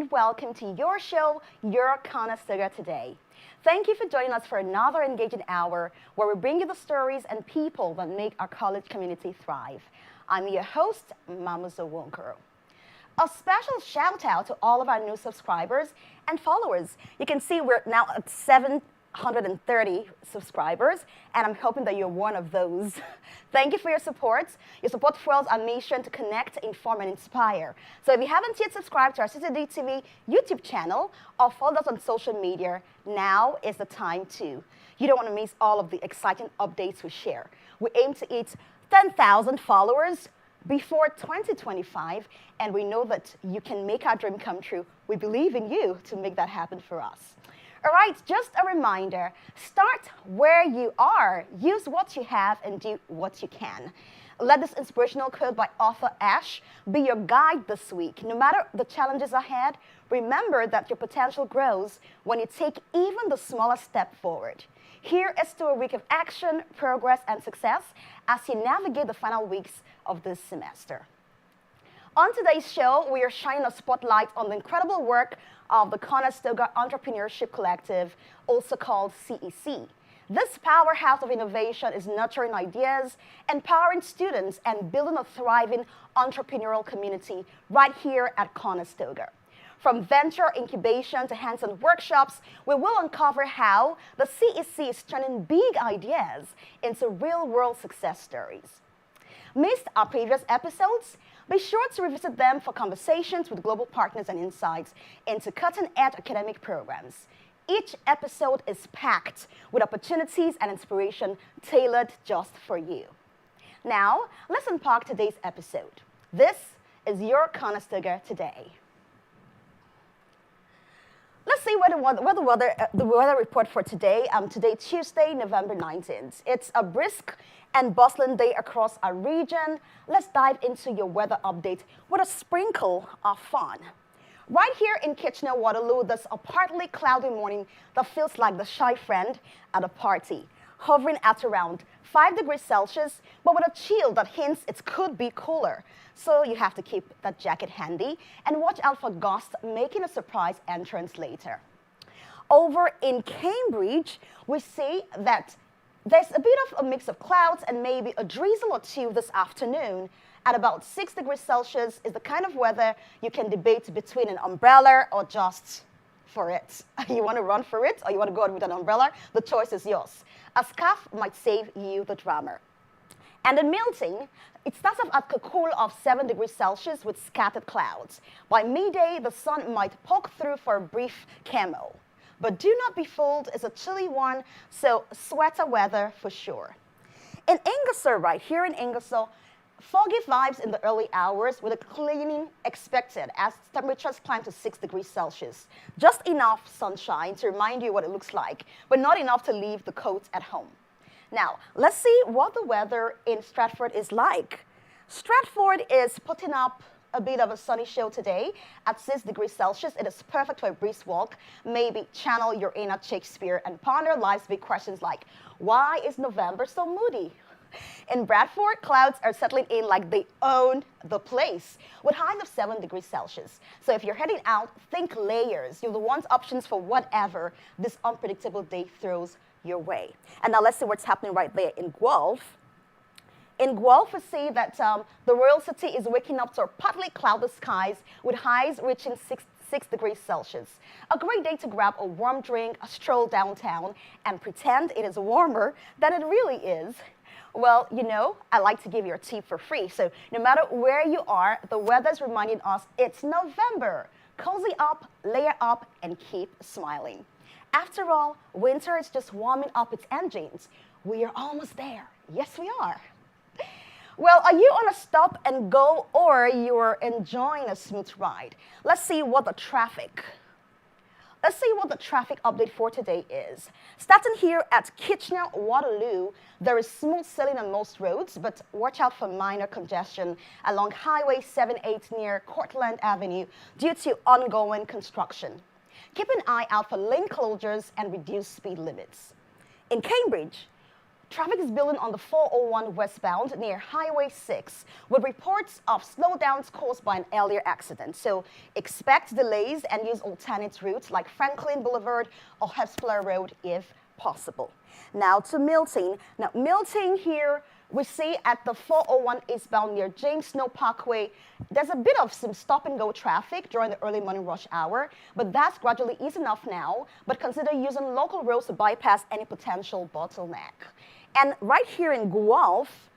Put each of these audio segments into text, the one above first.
and welcome to your show, Your Conestoga Today. Thank you for joining us for another engaging hour where we bring you the stories and people that make our college community thrive. I'm your host, Mamuzo Wonkoro. A special shout out to all of our new subscribers and followers. You can see we're now at 730 subscribers, and I'm hoping that you're one of those. Thank you for your support. Your support fuels our mission to connect, inform, and inspire. So if you haven't yet subscribed to our CCD TV YouTube channel or followed us on social media, now is the time to. You don't want to miss all of the exciting updates we share. We aim to hit 10,000 followers before 2025, and we know that you can make our dream come true. We believe in you to make that happen for us. All right, just a reminder, start where you are. Use what you have and do what you can. Let this inspirational quote by author Ash be your guide this week. No matter the challenges ahead, remember that your potential grows when you take even the smallest step forward. Here is to a week of action, progress, and success as you navigate the final weeks of this semester. On today's show, we are shining a spotlight on the incredible work of the Conestoga Entrepreneurship Collective, also called CEC. This powerhouse of innovation is nurturing ideas, empowering students, and building a thriving entrepreneurial community right here at Conestoga. From venture incubation to hands-on workshops, we will uncover how the CEC is turning big ideas into real-world success stories. Missed our previous episodes? Be sure to revisit them for conversations with global partners and insights into cutting-edge academic programs. Each episode is packed with opportunities and inspiration tailored just for you. Now, let's unpack today's episode. This is your Conestoga Today. Let's see what the weather report for today. Today, Tuesday, November 19th. It's a brisk and bustling day across our region. Let's dive into your weather update with a sprinkle of fun. Right here in Kitchener-Waterloo, there's a partly cloudy morning that feels like the shy friend at a party, hovering at around 5 degrees Celsius, but with a chill that hints it could be cooler. So you have to keep that jacket handy and watch out for gusts making a surprise entrance later. Over in Cambridge, we see that there's a bit of a mix of clouds and maybe a drizzle or two this afternoon. At about 6 degrees Celsius is the kind of weather you can debate between an umbrella or just for it. You want to run for it or you want to go out with an umbrella? The choice is yours. A scarf might save you the drama. And in Milton, it starts off at a cool of 7 degrees Celsius with scattered clouds. By midday, the sun might poke through for a brief camo. But do not be fooled, it's a chilly one, so sweater weather for sure. In Ingersoll, right here in Ingersoll, foggy vibes in the early hours with a cleaning expected as temperatures climb to 6 degrees Celsius. Just enough sunshine to remind you what it looks like, but not enough to leave the coat at home. Now, let's see what the weather in Stratford is like. Stratford is putting up a bit of a sunny show today at 6 degrees Celsius. It is perfect for a brisk walk. Maybe channel your inner Shakespeare and ponder life's big questions like, why is November so moody? In Bradford, clouds are settling in like they own the place, with highs of 7 degrees Celsius. So if you're heading out, think layers. You'll want options for whatever this unpredictable day throws your way. And now let's see what's happening right there in Guelph. In Guelph, we see that the royal city is waking up to partly cloudless skies with highs reaching 6 degrees Celsius. A great day to grab a warm drink, a stroll downtown, and pretend it is warmer than it really is. Well, you know, I like to give you a tip for free. So no matter where you are, the weather's reminding us it's November. Cozy up, layer up, and keep smiling. After all, winter is just warming up its engines. We are almost there. Yes, we are. Well, are you on a stop and go or you're enjoying a smooth ride? Let's see what the traffic update for today is. Starting here at Kitchener-Waterloo, there is smooth sailing on most roads, but watch out for minor congestion along Highway 78 near Cortland Avenue due to ongoing construction. Keep an eye out for lane closures and reduced speed limits. In Cambridge, Traffic is building on the 401 westbound near Highway 6 with reports of slowdowns caused by an earlier accident. So expect delays and use alternate routes like Franklin Boulevard or Hespeler Road if possible. Now to Milton. Now Milton here, we see at the 401 eastbound near James Snow Parkway, there's a bit of some stop and go traffic during the early morning rush hour, but that's gradually easing off now. But consider using local roads to bypass any potential bottleneck. And right here in Guelph,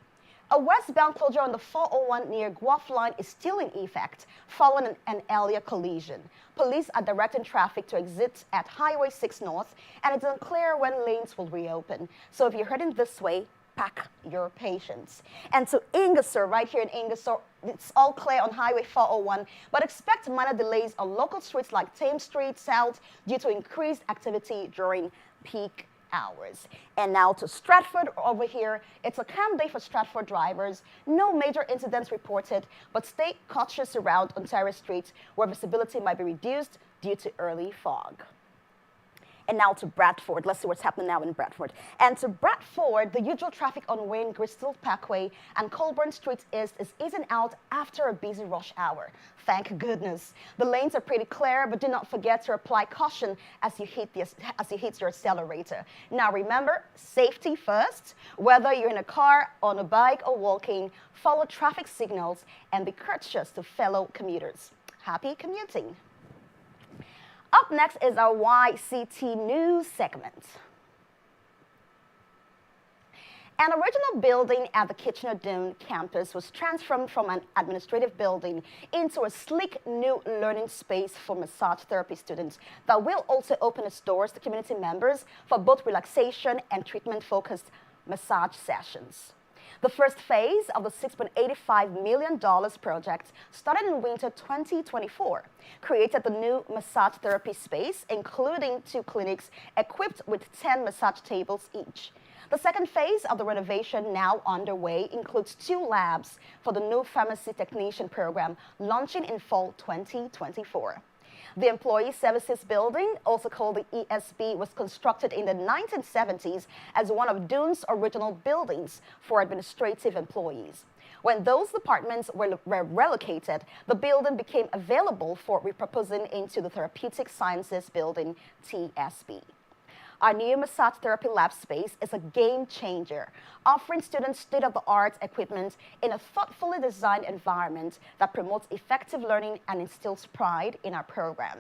a westbound closure on the 401 near Guelph line is still in effect following an earlier collision. Police are directing traffic to exit at Highway 6 North, and it's unclear when lanes will reopen. So if you're heading this way, pack your patience. And to Ingersoll, right here in Ingersoll, it's all clear on Highway 401, but expect minor delays on local streets like Thames Street South due to increased activity during peak hours. And now to Stratford over here. It's a calm day for Stratford drivers. No major incidents reported, but stay cautious around Ontario Street where visibility might be reduced due to early fog. And now to Bradford. Let's see what's happening now in Bradford. And to Bradford, the usual traffic on Wayne Gristol Parkway and Colburn Street East is easing out after a busy rush hour. Thank goodness. The lanes are pretty clear, but do not forget to apply caution as you hit your accelerator. Now remember, safety first. Whether you're in a car, on a bike, or walking, follow traffic signals and be courteous to fellow commuters. Happy commuting. Up next is our YCT News segment. An original building at the Kitchener-Dune campus was transformed from an administrative building into a sleek new learning space for massage therapy students that will also open its doors to community members for both relaxation and treatment-focused massage sessions. The first phase of the $6.85 million project started in winter 2024, created the new massage therapy space, including 2 clinics equipped with 10 massage tables each. The second phase of the renovation, now underway, includes 2 labs for the new pharmacy technician program launching in fall 2024. The Employee Services Building, also called the ESB, was constructed in the 1970s as one of Dune's original buildings for administrative employees. When those departments were relocated, the building became available for repurposing into the Therapeutic Sciences Building, TSB. Our new massage therapy lab space is a game changer, offering students state-of-the-art equipment in a thoughtfully designed environment that promotes effective learning and instills pride in our program.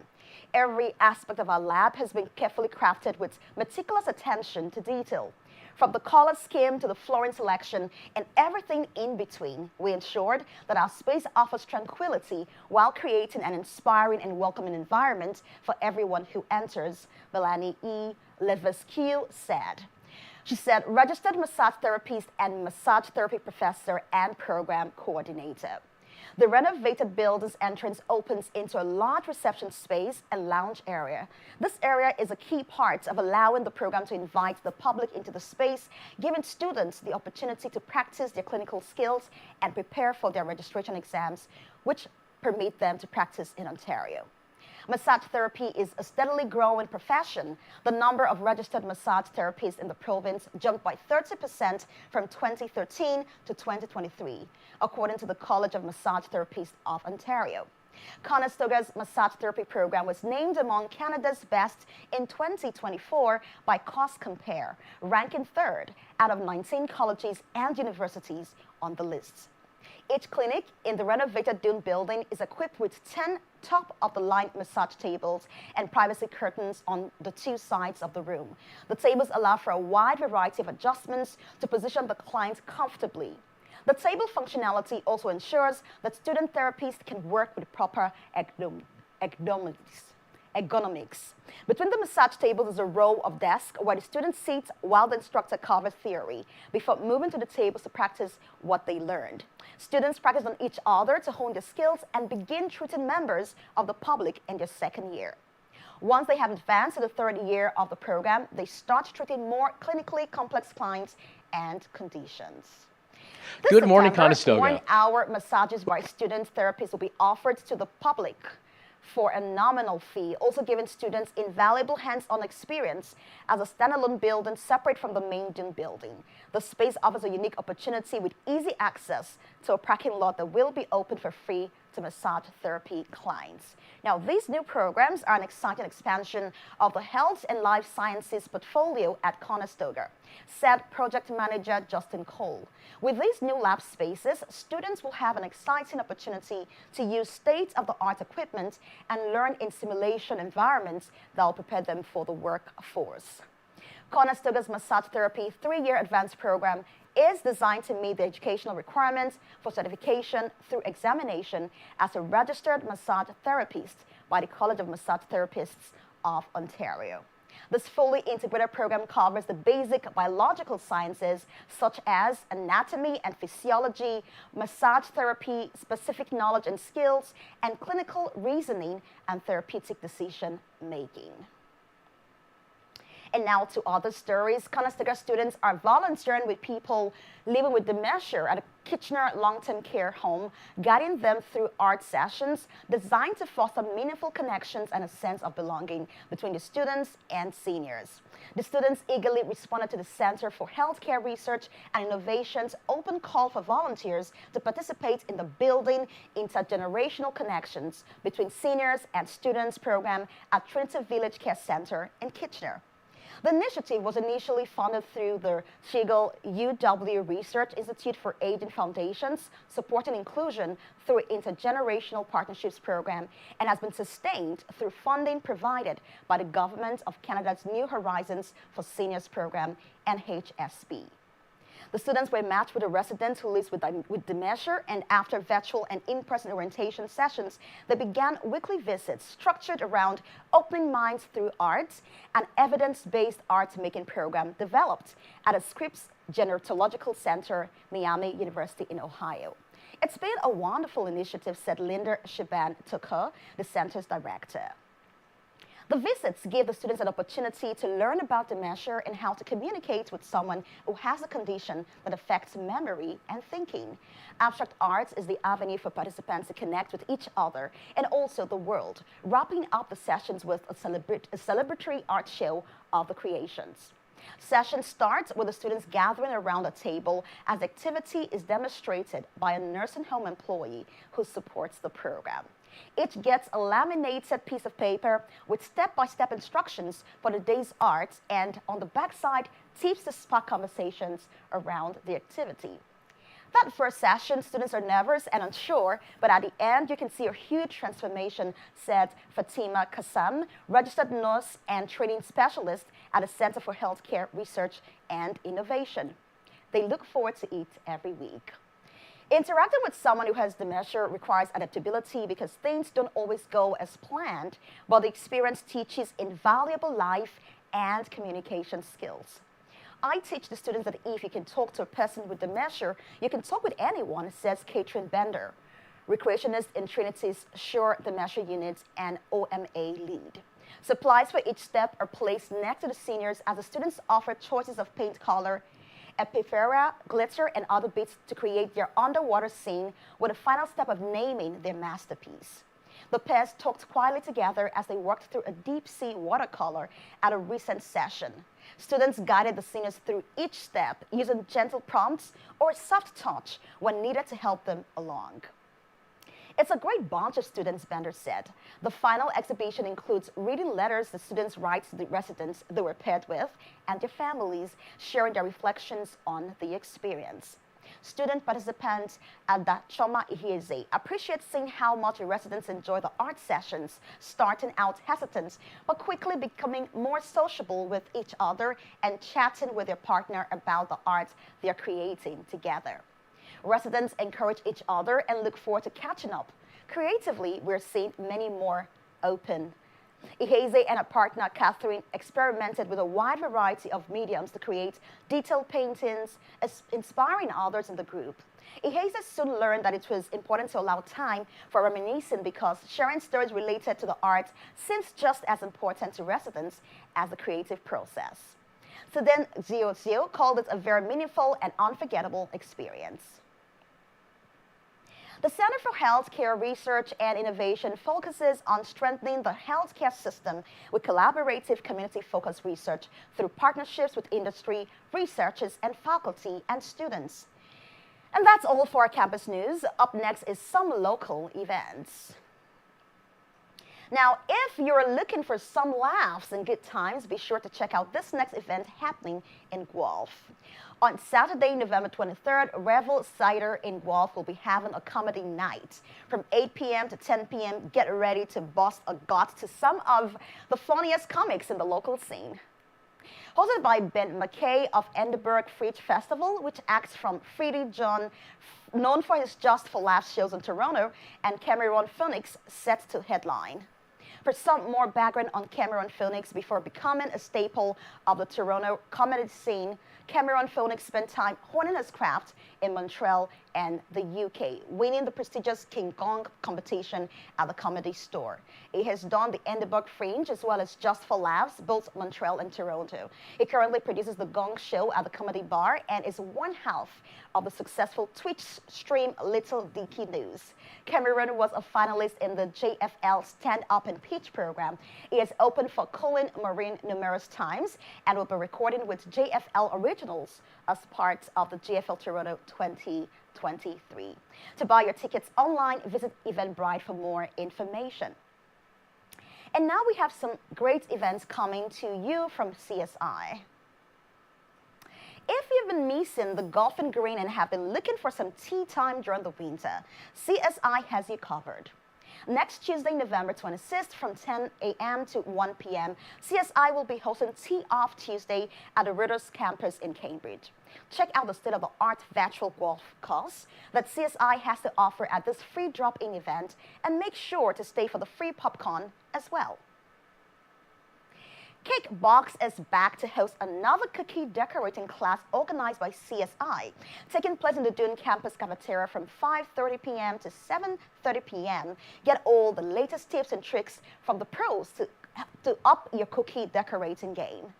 Every aspect of our lab has been carefully crafted with meticulous attention to detail. From the color scheme to the flooring selection and everything in between, we ensured that our space offers tranquility while creating an inspiring and welcoming environment for everyone who enters, Melanie E. Levesque said. She said, registered massage therapist and massage therapy professor and program coordinator. The renovated building's entrance opens into a large reception space and lounge area. This area is a key part of allowing the program to invite the public into the space, giving students the opportunity to practice their clinical skills and prepare for their registration exams, which permit them to practice in Ontario. Massage therapy is a steadily growing profession. The number of registered massage therapists in the province jumped by 30% from 2013 to 2023, according to the College of Massage Therapists of Ontario. Conestoga's massage therapy program was named among Canada's best in 2024 by Cost Compare, ranking 3rd out of 19 colleges and universities on the list. Each clinic in the renovated Dune building is equipped with 10 top-of-the-line massage tables and privacy curtains on the 2 sides of the room. The tables allow for a wide variety of adjustments to position the client comfortably. The table functionality also ensures that student therapists can work with proper ergonomics. Between the massage tables is a row of desks where the student sits while the instructor covers theory before moving to the tables to practice what they learned. Students practice on each other to hone their skills and begin treating members of the public in their 2nd year. Once they have advanced to the 3rd year of the program, they start treating more clinically complex clients and conditions. Good morning, Conestoga. 1-hour massages by student therapists will be offered to the public for a nominal fee, also giving students invaluable hands-on experience as a standalone building separate from the main Dune building. The space offers a unique opportunity with easy access to a parking lot that will be open for free to massage therapy clients. Now, these new programs are an exciting expansion of the health and life sciences portfolio at Conestoga, said project manager Justin Cole. With these new lab spaces, students will have an exciting opportunity to use state-of-the-art equipment and learn in simulation environments that will prepare them for the workforce. Conestoga's massage therapy 3-year advanced program is designed to meet the educational requirements for certification through examination as a registered massage therapist by the College of Massage Therapists of Ontario. This fully integrated program covers the basic biological sciences such as anatomy and physiology, massage therapy, specific knowledge and skills, and clinical reasoning and therapeutic decision making. And now to other stories. Conestoga students are volunteering with people living with dementia at a Kitchener long-term care home, guiding them through art sessions designed to foster meaningful connections and a sense of belonging between the students and seniors. The students eagerly responded to the Center for Healthcare Research and Innovation's open call for volunteers to participate in the Building Intergenerational Connections Between Seniors and Students program at Trinity Village Care Center in Kitchener. The initiative was initially funded through the Chigel UW Research Institute for Aging Foundations, supporting inclusion through Intergenerational Partnerships program, and has been sustained through funding provided by the Government of Canada's New Horizons for Seniors program, NHSP. The students were matched with a resident who lives with dementia, and after virtual and in-person orientation sessions, they began weekly visits structured around opening minds through arts, an evidence-based art-making program developed at a Scripps Gerontological Center, Miami University in Ohio. It's been a wonderful initiative, said Linda Shaban-Tucker, the center's director. The visits gave the students an opportunity to learn about dementia and how to communicate with someone who has a condition that affects memory and thinking. Abstract arts is the avenue for participants to connect with each other and also the world, wrapping up the sessions with a celebratory art show of the creations. Session starts with the students gathering around a table as the activity is demonstrated by a nursing home employee who supports the program. Each gets a laminated piece of paper with step-by-step instructions for the day's art, and on the backside, tips to spark conversations around the activity. That first session, students are nervous and unsure, but at the end, you can see a huge transformation, said Fatima Kassam, registered nurse and training specialist at the Center for Healthcare Research and Innovation. They look forward to it every week. Interacting with someone who has dementia requires adaptability because things don't always go as planned, but the experience teaches invaluable life and communication skills. I teach the students that if you can talk to a person with dementia, you can talk with anyone, says Catherine Bender, recreationist in Trinity's Sure Dementia Unit and OMA lead. Supplies for each step are placed next to the seniors as the students offer choices of paint color, epiphera, glitter, and other bits to create their underwater scene with the final step of naming their masterpiece. The pairs talked quietly together as they worked through a deep-sea watercolor at a recent session. Students guided the seniors through each step using gentle prompts or a soft touch when needed to help them along. It's a great bunch of students, Bender said. The final exhibition includes reading letters the students write to the residents they were paired with and their families, sharing their reflections on the experience. Student participants at the Choma Iheze appreciate seeing how much the residents enjoy the art sessions, starting out hesitant, but quickly becoming more sociable with each other and chatting with their partner about the art they are creating together. Residents encourage each other and look forward to catching up. Creatively, we're seeing many more open. Iheze and her partner, Catherine, experimented with a wide variety of mediums to create detailed paintings, inspiring others in the group. Iheze soon learned that it was important to allow time for reminiscing because sharing stories related to the art seems just as important to residents as the creative process. So then Zio called it a very meaningful and unforgettable experience. The Center for Healthcare Research and Innovation focuses on strengthening the healthcare system with collaborative community-focused research through partnerships with industry, researchers, and faculty and students. And that's all for our campus news. Up next is some local events. Now, if you're looking for some laughs and good times, be sure to check out this next event happening in Guelph. On Saturday, November 23rd, Revel Cider in Guelph will be having a comedy night. From 8 p.m. to 10 p.m., get ready to bust a gut to some of the funniest comics in the local scene. Hosted by Ben McKay of Edinburgh Fringe Festival, which acts from Freddie John, known for his Just for Laughs shows in Toronto, and Cameron Phoenix set to headline. For some more background on Cameron Phoenix before becoming a staple of the Toronto comedy scene, Cameron Phoenix spent time honing his craft in Montreal and the UK, winning the prestigious King Kong competition at the Comedy Store. He has done the Edinburgh Fringe as well as Just for Laughs, both Montreal and Toronto. He currently produces the Gong Show at the Comedy Bar and is one half of the successful Twitch stream Little Dicky News. Cameron was a finalist in the JFL Stand Up and Pitch program. He has opened for Colin Marin numerous times and will be recording with JFL Originals as part of the JFL Toronto 2023. To buy your tickets online, visit Eventbrite for more information. And now we have some great events coming to you from CSI. If you've been missing the golfing green and have been looking for some tea time during the winter, CSI has you covered. Next Tuesday, November 26th from 10 a.m. to 1 p.m., CSI will be hosting Tea Off Tuesday at the Reuters campus in Cambridge. Check out the state-of-the-art virtual golf course that CSI has to offer at this free drop-in event, and make sure to stay for the free popcorn as well. Cake Box is back to host another cookie decorating class organized by CSI, taking place in the Dune campus cafeteria from 5:30 p.m. to 7:30 p.m. Get all the latest tips and tricks from the pros to up your cookie decorating game.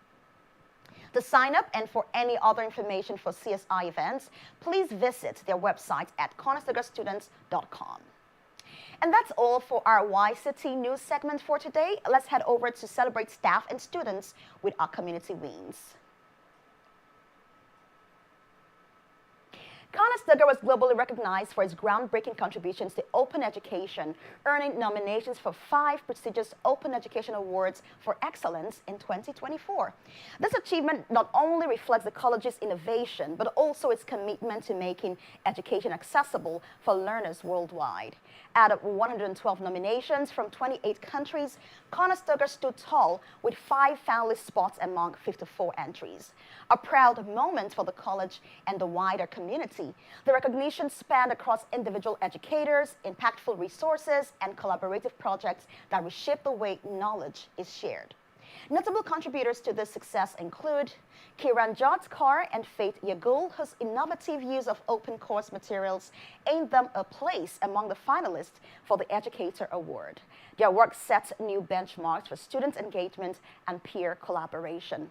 To sign up and for any other information for CSI events, please visit their website at conestogastudents.com. And that's all for our Y-City news segment for today. Let's head over to celebrate staff and students with our community wins. Conestoga was globally recognized for its groundbreaking contributions to open education, earning nominations for 5 prestigious Open Education Awards for Excellence in 2024. This achievement not only reflects the college's innovation, but also its commitment to making education accessible for learners worldwide. Out of 112 nominations from 28 countries, Conestoga stood tall with 5 finalist spots among 54 entries. A proud moment for the college and the wider community. The recognition spanned across individual educators, impactful resources, and collaborative projects that reshape the way knowledge is shared. Notable contributors to this success include Kiran Jodhkar and Faith Yagul, whose innovative use of open course materials earned them a place among the finalists for the Educator Award. Their work sets new benchmarks for student engagement and peer collaboration.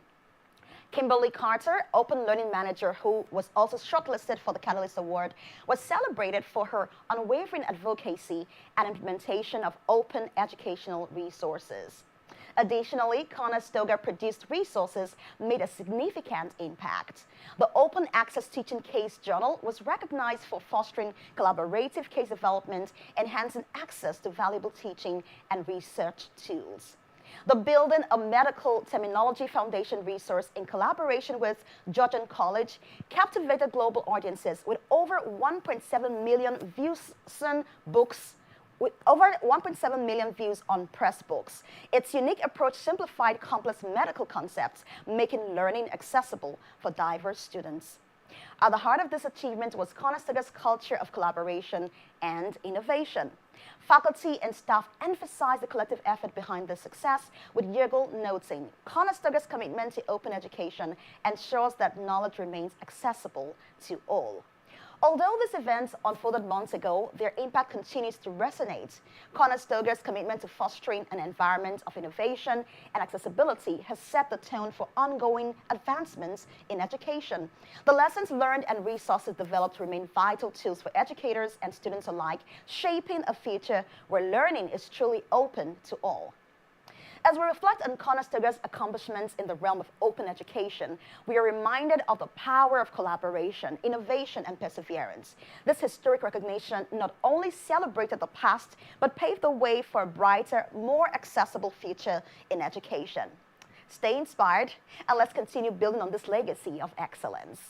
Kimberly Carter, Open Learning Manager, who was also shortlisted for the Catalyst Award, was celebrated for her unwavering advocacy and implementation of open educational resources. Additionally, Conestoga produced resources made a significant impact. The Open Access Teaching Case Journal was recognized for fostering collaborative case development, enhancing access to valuable teaching and research tools. The Building a Medical Terminology Foundation resource in collaboration with Georgian College captivated global audiences with over 1.7 million views on books, with over 1.7 million views on press books. Its unique approach simplified complex medical concepts, making learning accessible for diverse students. At the heart of this achievement was Conestoga's culture of collaboration and innovation. Faculty and staff emphasized the collective effort behind this success, with Yegel noting Conestoga's commitment to open education ensures that knowledge remains accessible to all. Although these events unfolded months ago, their impact continues to resonate. Conestoga's commitment to fostering an environment of innovation and accessibility has set the tone for ongoing advancements in education. The lessons learned and resources developed remain vital tools for educators and students alike, shaping a future where learning is truly open to all. As we reflect on Conestoga's accomplishments in the realm of open education, we are reminded of the power of collaboration, innovation, and perseverance. This historic recognition not only celebrated the past, but paved the way for a brighter, more accessible future in education. Stay inspired, and let's continue building on this legacy of excellence.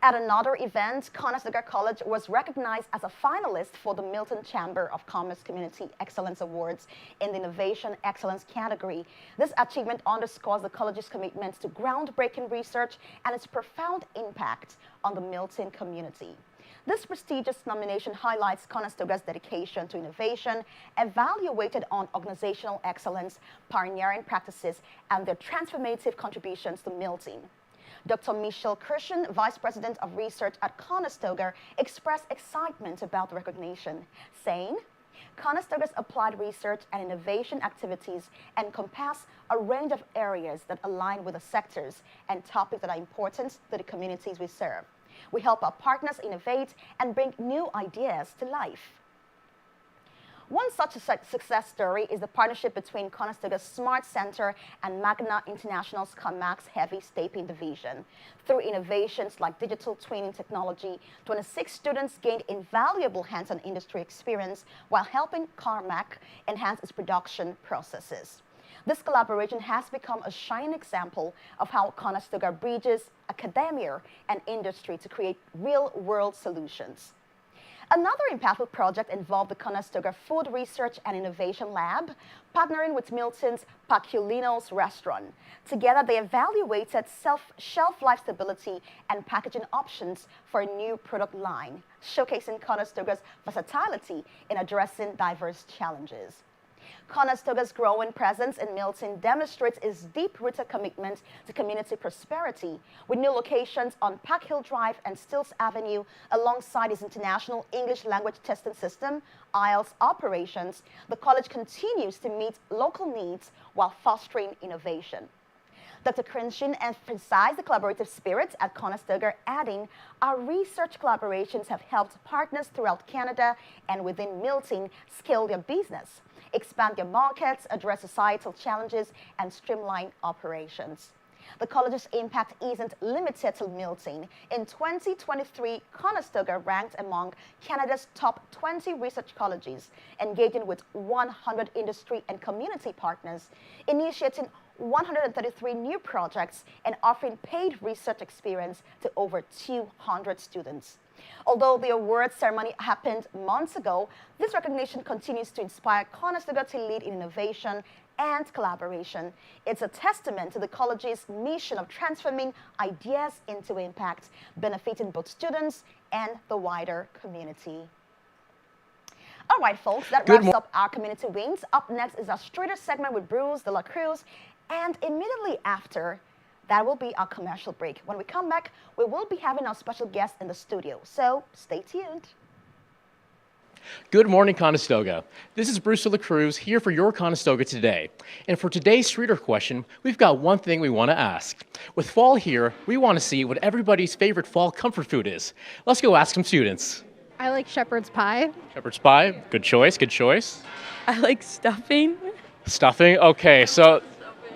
At another event, Conestoga College was recognized as a finalist for the Milton Chamber of Commerce Community Excellence Awards in the Innovation Excellence category. This achievement underscores the college's commitment to groundbreaking research and its profound impact on the Milton community. This prestigious nomination highlights Conestoga's dedication to innovation, evaluated on organizational excellence, pioneering practices, and their transformative contributions to Milton. Dr. Michelle Christian, Vice President of Research at Conestoga, expressed excitement about the recognition, saying, Conestoga's applied research and innovation activities encompass a range of areas that align with the sectors and topics that are important to the communities we serve. We help our partners innovate and bring new ideas to life. One such success story is the partnership between Conestoga's Smart Center and Magna International's COMAX Heavy Stapling Division. Through innovations like digital twinning technology, 26 students gained invaluable hands-on industry experience while helping COMAX enhance its production processes. This collaboration has become a shining example of how Conestoga bridges academia and industry to create real-world solutions. Another impactful project involved the Conestoga Food Research and Innovation Lab, partnering with Milton's Paculino's restaurant. Together, they evaluated shelf life stability and packaging options for a new product line, showcasing Conestoga's versatility in addressing diverse challenges. Conestoga's growing presence in Milton demonstrates its deep-rooted commitment to community prosperity, with new locations on Park Hill Drive and Stills Avenue, alongside its international English language testing system, IELTS operations. The college continues to meet local needs while fostering innovation. Dr. Christian emphasized the collaborative spirit at Conestoga, adding, our research collaborations have helped partners throughout Canada and within Milton scale their business, expand their markets, address societal challenges, and streamline operations. The college's impact isn't limited to Milton. In 2023, Conestoga ranked among Canada's top 20 research colleges, engaging with 100 industry and community partners, initiating 133 new projects, and offering paid research experience to over 200 students. Although the awards ceremony happened months ago, this recognition continues to inspire Conestoga to lead in innovation and collaboration. It's a testament to the college's mission of transforming ideas into impact, benefiting both students and the wider community. All right, folks, that wraps up our community wings. Up next is our Streeter segment with Bruce de la Cruz, and immediately after, that will be our commercial break. When we come back, we will be having our special guest in the studio, so stay tuned. Good morning, Conestoga. This is Bruce de la Cruz here for your Conestoga Today. And for today's Streeter question, we've got one thing we want to ask. With fall here, we want to see what everybody's favorite fall comfort food is. Let's go ask some students. I like shepherd's pie. Shepherd's pie, good choice, good choice. I like stuffing. Stuffing, okay, so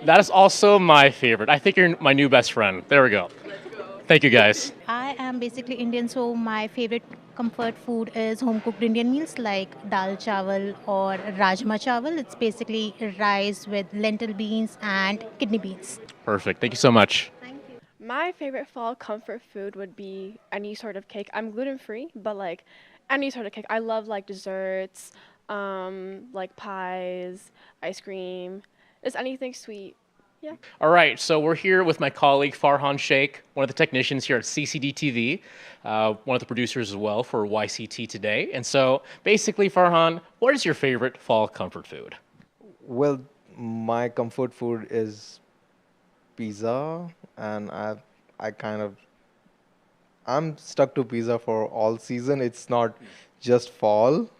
that is also my favorite. I think you're my new best friend. There we go. Thank you, guys. I am basically Indian, so my favorite comfort food is home-cooked Indian meals like dal chawal or rajma chawal. It's basically rice with lentil beans and kidney beans. Perfect. Thank you so much. My favorite fall comfort food would be any sort of cake. I'm gluten-free, but like any sort of cake. I love like desserts, like pies, ice cream, just anything sweet. Yeah. All right, so we're here with my colleague Farhan Sheikh, one of the technicians here at CCD TV, one of the producers as well for YCT Today. And so basically, Farhan, what is your favorite fall comfort food? Well, my comfort food is pizza, and I'm I'm stuck to pizza for all season. It's not just fall.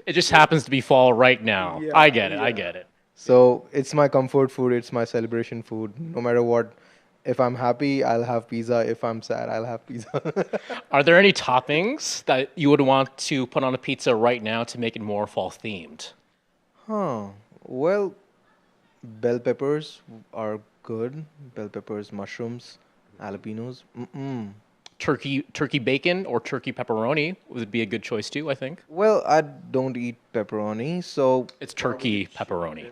It just happens to be fall right now. I get it. I get it. So it's my comfort food. It's my celebration food. No matter what, if I'm happy, I'll have pizza. If I'm sad, I'll have pizza. Are there any toppings that you would want to put on a pizza right now to make it more fall themed? Well, bell peppers are good. Bell peppers, mushrooms, jalapenos. Turkey bacon or turkey pepperoni would be a good choice too, I think. Well, I don't eat pepperoni, so It's turkey pepperoni.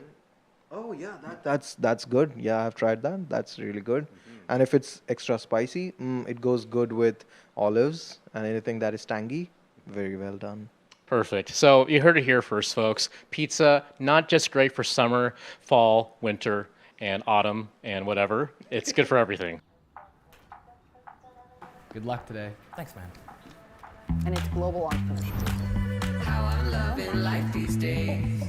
oh yeah, that's good. Yeah, I've tried that. That's really good. And if it's extra spicy, it goes good with olives and anything that is tangy. Very well done. Perfect. So you heard it here first, folks. Pizza, not just great for summer, fall, winter, and autumn, and whatever. It's good for everything. Good luck today. Thanks, man. And it's global entrepreneurship. How I'm loving life these days.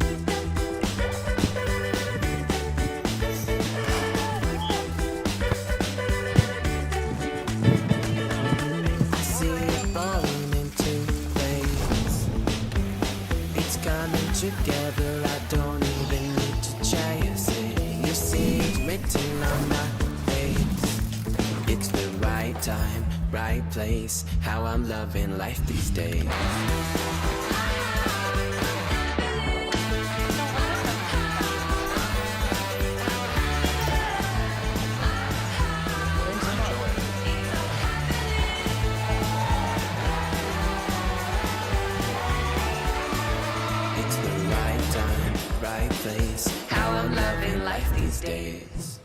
I see it falling into place. It's coming together. I don't even need to chase it. You see it written on my face. It's the right time, right place. How I'm loving life these days. It's the right time, right place. How I'm loving life these days.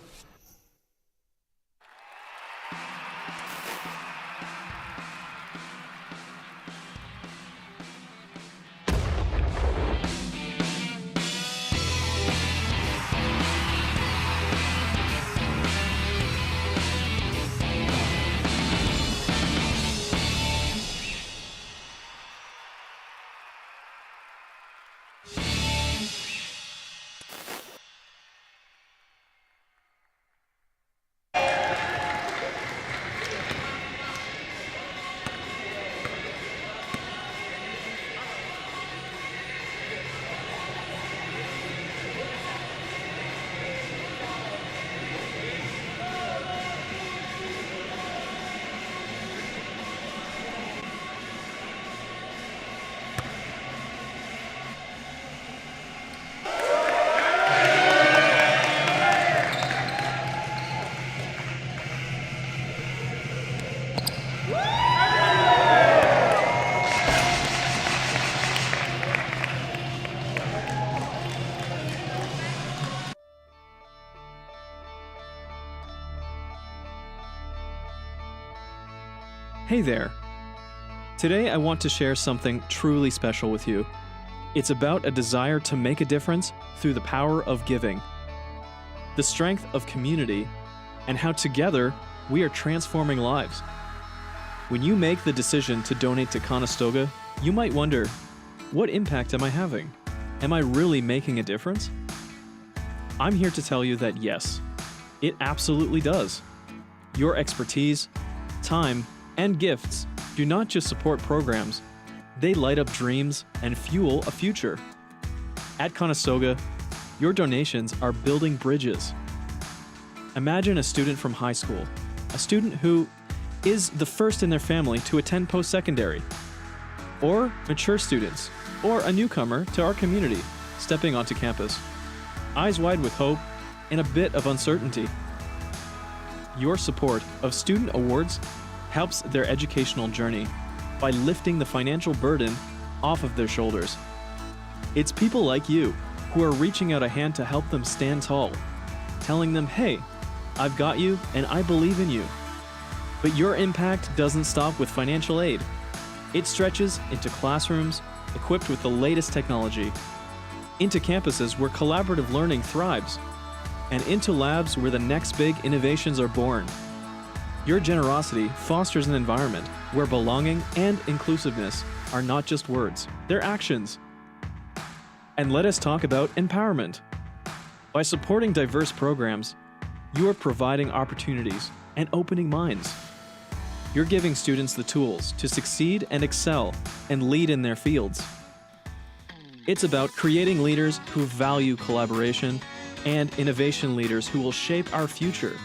Hey there! Today I want to share something truly special with you. It's about a desire to make a difference through the power of giving, the strength of community, and how together we are transforming lives. When you make the decision to donate to Conestoga, you might wonder, what impact am I having? Am I really making a difference? I'm here to tell you that yes, it absolutely does. Your expertise, time, and gifts do not just support programs, they light up dreams and fuel a future. At Conestoga, your donations are building bridges. Imagine a student from high school, a student who is the first in their family to attend post-secondary, or mature students, or a newcomer to our community stepping onto campus, eyes wide with hope and a bit of uncertainty. Your support of student awards helps their educational journey by lifting the financial burden off of their shoulders. It's people like you who are reaching out a hand to help them stand tall, telling them, hey, I've got you and I believe in you. But your impact doesn't stop with financial aid. It stretches into classrooms equipped with the latest technology, into campuses where collaborative learning thrives, and into labs where the next big innovations are born. Your generosity fosters an environment where belonging and inclusiveness are not just words, they're actions. And let us talk about empowerment. By supporting diverse programs, you are providing opportunities and opening minds. You're giving students the tools to succeed and excel and lead in their fields. It's about creating leaders who value collaboration and innovation leaders who will shape our future.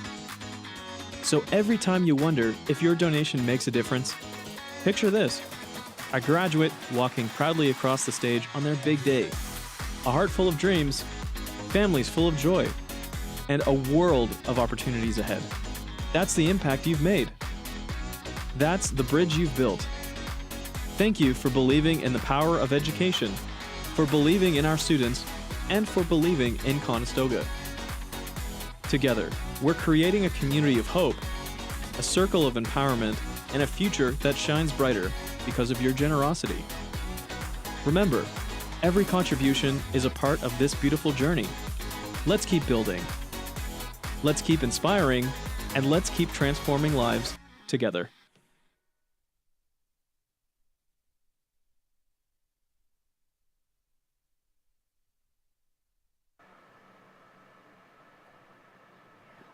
So every time you wonder if your donation makes a difference, picture this: a graduate walking proudly across the stage on their big day, a heart full of dreams, families full of joy, and a world of opportunities ahead. That's the impact you've made. That's the bridge you've built. Thank you for believing in the power of education, for believing in our students, and for believing in Conestoga. Together, we're creating a community of hope, a circle of empowerment, and a future that shines brighter because of your generosity. Remember, every contribution is a part of this beautiful journey. Let's keep building. Let's keep inspiring, and let's keep transforming lives together.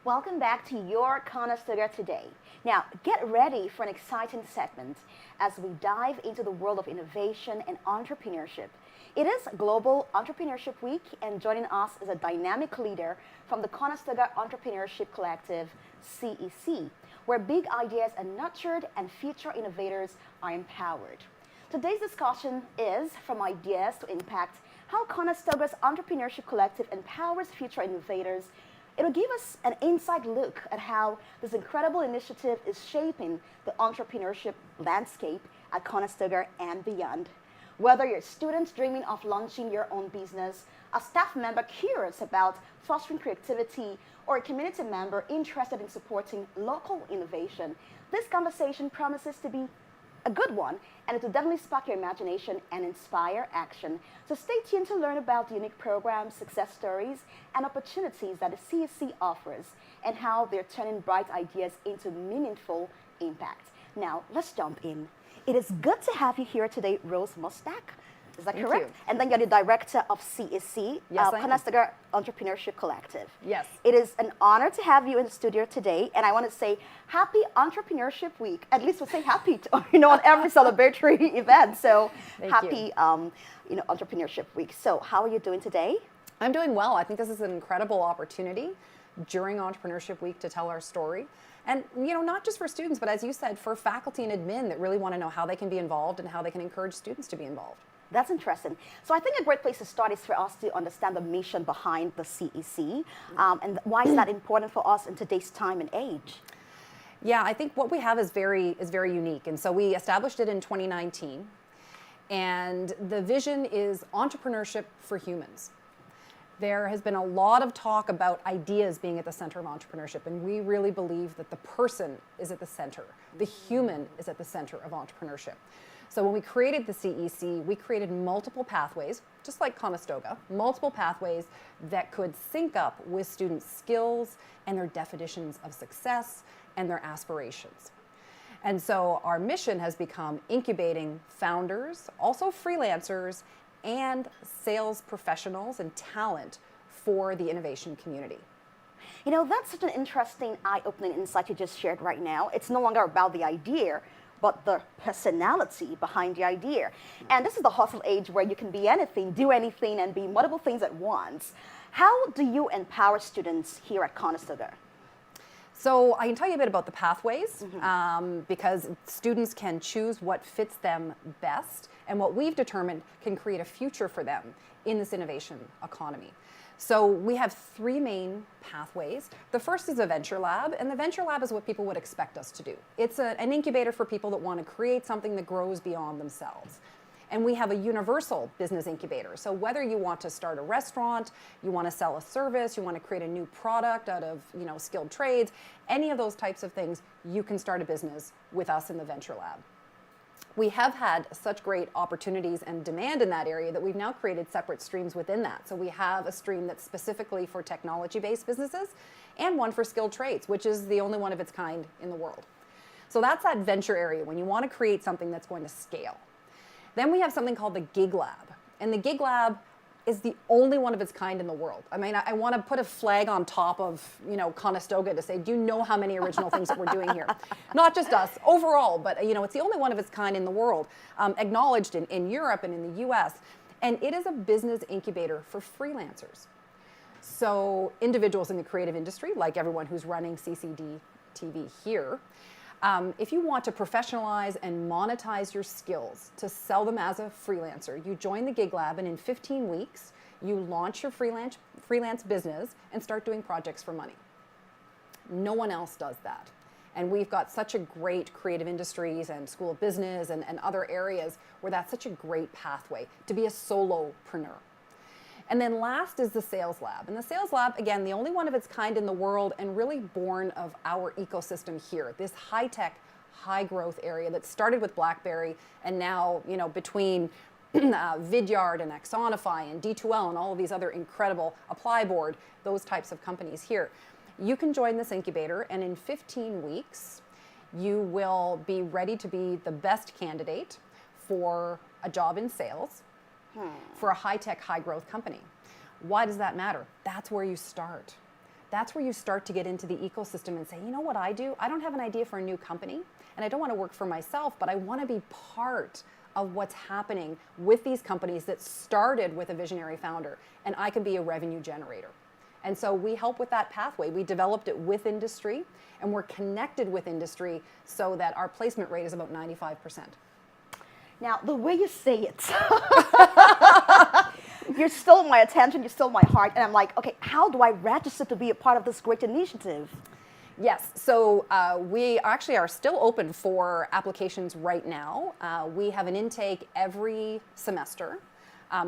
Welcome back to your Conestoga today. Now, get ready for an exciting segment as we dive into the world of innovation and entrepreneurship. It is Global Entrepreneurship Week, and joining us is a dynamic leader from the Conestoga Entrepreneurship Collective, CEC, where big ideas are nurtured and future innovators are empowered. Today's discussion is From Ideas to Impact: How Conestoga's Entrepreneurship Collective Empowers Future Innovators. It'll give us an inside look at how this incredible initiative is shaping the entrepreneurship landscape at Conestoga and beyond. Whether you're students dreaming of launching your own business, a staff member curious about fostering creativity, or a community member interested in supporting local innovation, this conversation promises to be a good one, and it will definitely spark your imagination and inspire action. So stay tuned to learn about the unique programs, success stories, and opportunities that the CEC offers, and how they're turning bright ideas into meaningful impact. Now, let's jump in. It is good to have you here today, Rose Mastnak. Is that Thank correct? you. And then you're the director of CEC, Yes, I am. Conestoga Entrepreneurship Collective. Yes. It is an honor to have you in the studio today, and I want to say happy Entrepreneurship Week. At least we'll say happy, on every celebratory event. So Thank happy, Entrepreneurship Week. So how are you doing today? I'm doing well. I think this is an incredible opportunity during Entrepreneurship Week to tell our story. And, not just for students, but as you said, for faculty and admin that really want to know how they can be involved and how they can encourage students to be involved. That's interesting. So I think a great place to start is for us to understand the mission behind the CEC, and why is that important for us in today's time and age? Yeah, I think what we have is very unique. And so we established it in 2019. And the vision is entrepreneurship for humans. There has been a lot of talk about ideas being at the center of entrepreneurship, and we really believe that the person is at the center. The human is at the center of entrepreneurship. So when we created the CEC, we created multiple pathways, just like Conestoga, multiple pathways that could sync up with students' skills and their definitions of success and their aspirations. And so our mission has become incubating founders, also freelancers, and sales professionals and talent for the innovation community. That's such an interesting, eye-opening insight you just shared right now. It's no longer about the idea, but the personality behind the idea. And this is the hustle age where you can be anything, do anything, and be multiple things at once. How do you empower students here at Conestoga? So I can tell you a bit about the pathways, because students can choose what fits them best and what we've determined can create a future for them in this innovation economy. So we have three main pathways. The first is a venture lab, and the venture lab is what people would expect us to do. It's an incubator for people that want to create something that grows beyond themselves. And we have a universal business incubator. So whether you want to start a restaurant, you want to sell a service, you want to create a new product out of skilled trades, any of those types of things, you can start a business with us in the venture lab. We have had such great opportunities and demand in that area that we've now created separate streams within that. So we have a stream that's specifically for technology-based businesses and one for skilled trades, which is the only one of its kind in the world. So that's that venture area when you want to create something that's going to scale. Then we have something called the Gig Lab. And the Gig Lab is the only one of its kind in the world. I mean, I want to put a flag on top of, Conestoga to say, do you know how many original things that we're doing here? Not just us, overall, but, it's the only one of its kind in the world, acknowledged in Europe and in the US. And it is a business incubator for freelancers. So individuals in the creative industry, like everyone who's running CCD TV here, if you want to professionalize and monetize your skills to sell them as a freelancer, you join the Gig Lab, and in 15 weeks, you launch your freelance business and start doing projects for money. No one else does that. And we've got such a great creative industries and school of business and other areas where that's such a great pathway to be a solopreneur. And then last is the Sales Lab. And the Sales Lab, again, the only one of its kind in the world and really born of our ecosystem here, this high-tech, high-growth area that started with BlackBerry and now, between Vidyard and Axonify and D2L and all of these other incredible Applyboard, those types of companies here. You can join this incubator, and in 15 weeks, you will be ready to be the best candidate for a job in sales for a high-tech, high-growth company. Why does that matter? That's where you start. That's where you start to get into the ecosystem and say, you know what I do? I don't have an idea for a new company, and I don't want to work for myself, but I want to be part of what's happening with these companies that started with a visionary founder, and I can be a revenue generator. And so we help with that pathway. We developed it with industry, and we're connected with industry so that our placement rate is about 95%. Now, the way you say it, you stole my attention, you stole my heart, and I'm like, okay, how do I register to be a part of this great initiative? Yes, so we actually are still open for applications right now. We have an intake every semester.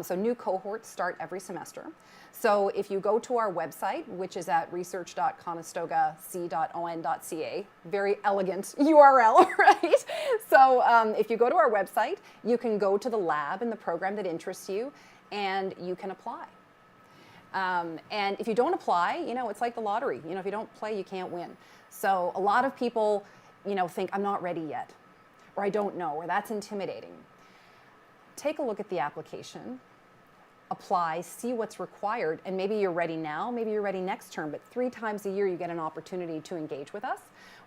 So new cohorts start every semester. So if you go to our website, which is at research.conestogac.on.ca, very elegant URL, right? So if you go to our website, you can go to the lab and the program that interests you, and you can apply. And if you don't apply, it's like the lottery. If you don't play, you can't win. So a lot of people, think I'm not ready yet, or I don't know, or that's intimidating. Take a look at the application, apply, see what's required, and maybe you're ready now, maybe you're ready next term, but 3 times a year you get an opportunity to engage with us.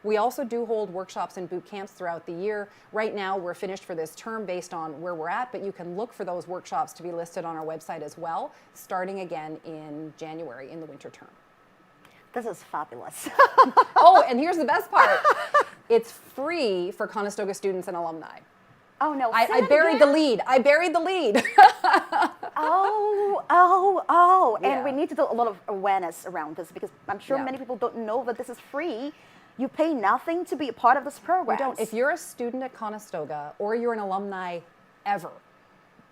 We also do hold workshops and boot camps throughout the year. Right now we're finished for this term based on where we're at, but you can look for those workshops to be listed on our website as well, starting again in January in the winter term. This is fabulous. Oh, and here's the best part. It's free for Conestoga students and alumni. Oh no! I buried the lead. I buried the lead. Oh! Yeah. And we need to do a lot of awareness around this because I'm sure Yeah. many people don't know that this is free. You pay nothing to be a part of this program. You don't. If you're a student at Conestoga or you're an alumni ever,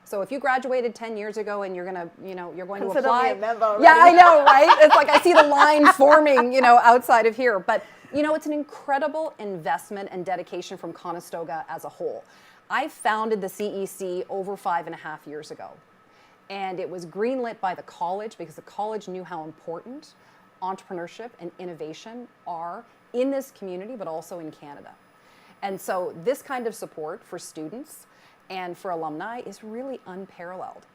so if you graduated 10 years ago and you're gonna, you're going Consider to apply. me a member already. Yeah, I know, right? It's like I see the line forming, outside of here. But it's an incredible investment and dedication from Conestoga as a whole. I founded the CEC over 5.5 years ago, and it was greenlit by the college because the college knew how important entrepreneurship and innovation are in this community, but also in Canada. And so this kind of support for students and for alumni is really unparalleled.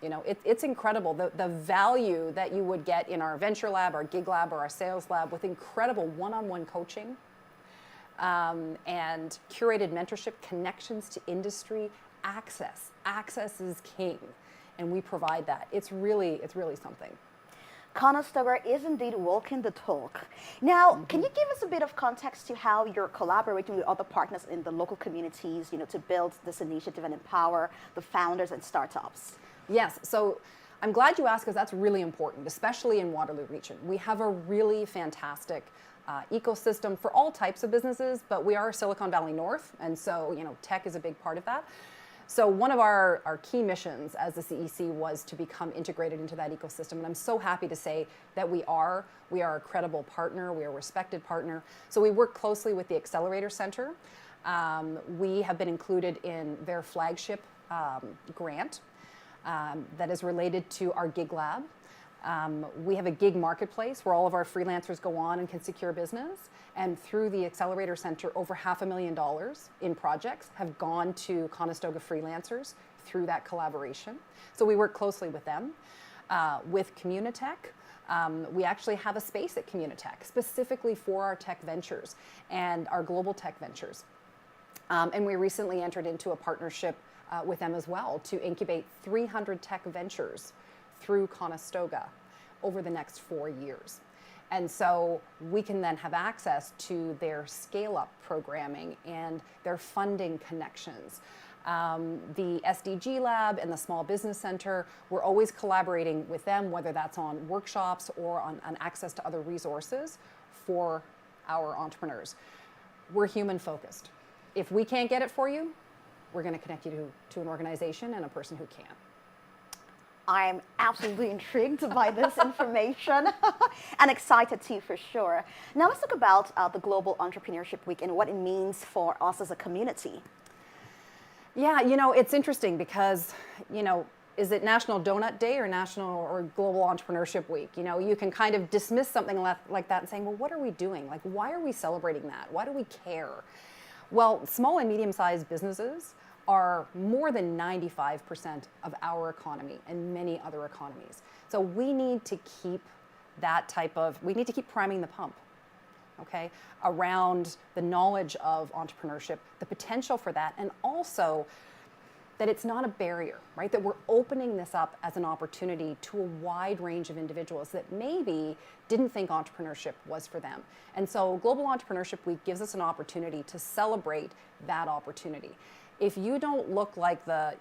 It's incredible, the value that you would get in our venture lab, our gig lab, or our sales lab with incredible one-on-one coaching, and curated mentorship, connections to industry, access. Access is king, and we provide that. It's really something. Conestoga is indeed walking the talk. Now, can you give us a bit of context to how you're collaborating with other partners in the local communities, to build this initiative and empower the founders and startups? Yes, so I'm glad you asked because that's really important, especially in Waterloo region. We have a really fantastic ecosystem for all types of businesses, but we are Silicon Valley North, and so tech is a big part of that. So one of our key missions as the CEC was to become integrated into that ecosystem, and I'm so happy to say that we are a credible partner, we are a respected partner. So we work closely with the Accelerator Center. We have been included in their flagship grant that is related to our gig lab. We have a gig marketplace where all of our freelancers go on and can secure business. And through the Accelerator Center, over $500,000 in projects have gone to Conestoga freelancers through that collaboration. So we work closely with them. With Communitech, we actually have a space at Communitech specifically for our tech ventures and our global tech ventures. And we recently entered into a partnership with them as well to incubate 300 tech ventures through Conestoga over the next 4 years. And so we can then have access to their scale-up programming and their funding connections. The SDG Lab and the Small Business Center, we're always collaborating with them, whether that's on workshops or on access to other resources for our entrepreneurs. We're human focused. If we can't get it for you, we're going to connect you to an organization and a person who can. I'm absolutely intrigued by this information and excited too, for sure. Now let's talk about the Global Entrepreneurship Week and what it means for us as a community. Yeah, you know, it's interesting because, you know, is it National Donut Day or National or Global Entrepreneurship Week? You know, you can kind of dismiss something like that and saying, well, what are we doing? Like, why are we celebrating that? Why do we care? Well, small and medium-sized businesses are more than 95% of our economy and many other economies. So we need to keep we need to keep priming the pump, okay, around the knowledge of entrepreneurship, the potential for that, and also that it's not a barrier, right? That we're opening this up as an opportunity to a wide range of individuals that maybe didn't think entrepreneurship was for them. And so Global Entrepreneurship Week gives us an opportunity to celebrate that opportunity. If you don't look like the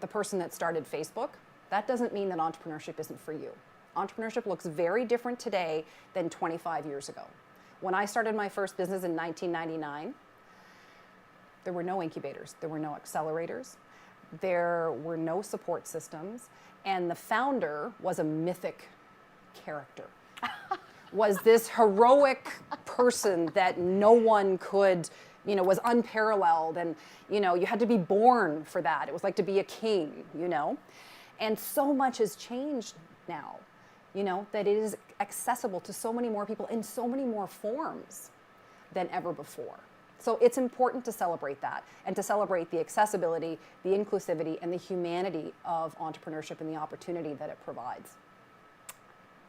person that started Facebook, that doesn't mean that entrepreneurship isn't for you. Entrepreneurship looks very different today than 25 years ago. When I started my first business in 1999, there were no incubators, there were no accelerators, there were no support systems, and the founder was a mythic character. Was this heroic person that no one could, you know, was unparalleled, and, you know, you had to be born for that. It was like to be a king, you know? And so much has changed now, you know, that it is accessible to so many more people in so many more forms than ever before. So it's important to celebrate that and to celebrate the accessibility, the inclusivity, and the humanity of entrepreneurship and the opportunity that it provides.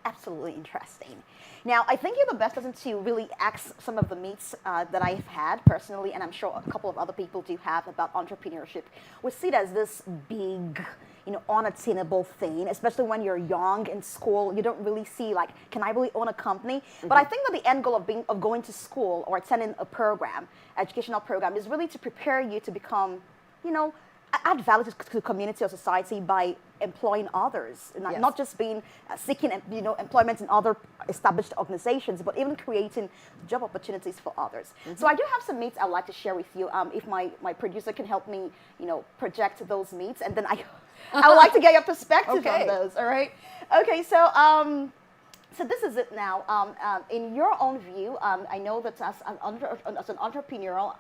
Absolutely interesting. Now, I think you're the best person to really ask some of the meets that I've had personally, and I'm sure a couple of other people do have about entrepreneurship. We see it as this big, you know, unattainable thing, especially when you're young in school. You don't really see, like, can I really own a company? Mm-hmm. But I think that the end goal of going to school or attending a program, educational program, is really to prepare you to become, you know, add value to the community or society by employing others, yes. Not just being seeking, you know, employment in other established organizations, but even creating job opportunities for others. Mm-hmm. So I do have some meets I'd like to share with you. If my producer can help me, you know, project those meets, and then I would like to get your perspective on those. All right. Okay. So so this is it now. In your own view, I know that as an entrepreneur.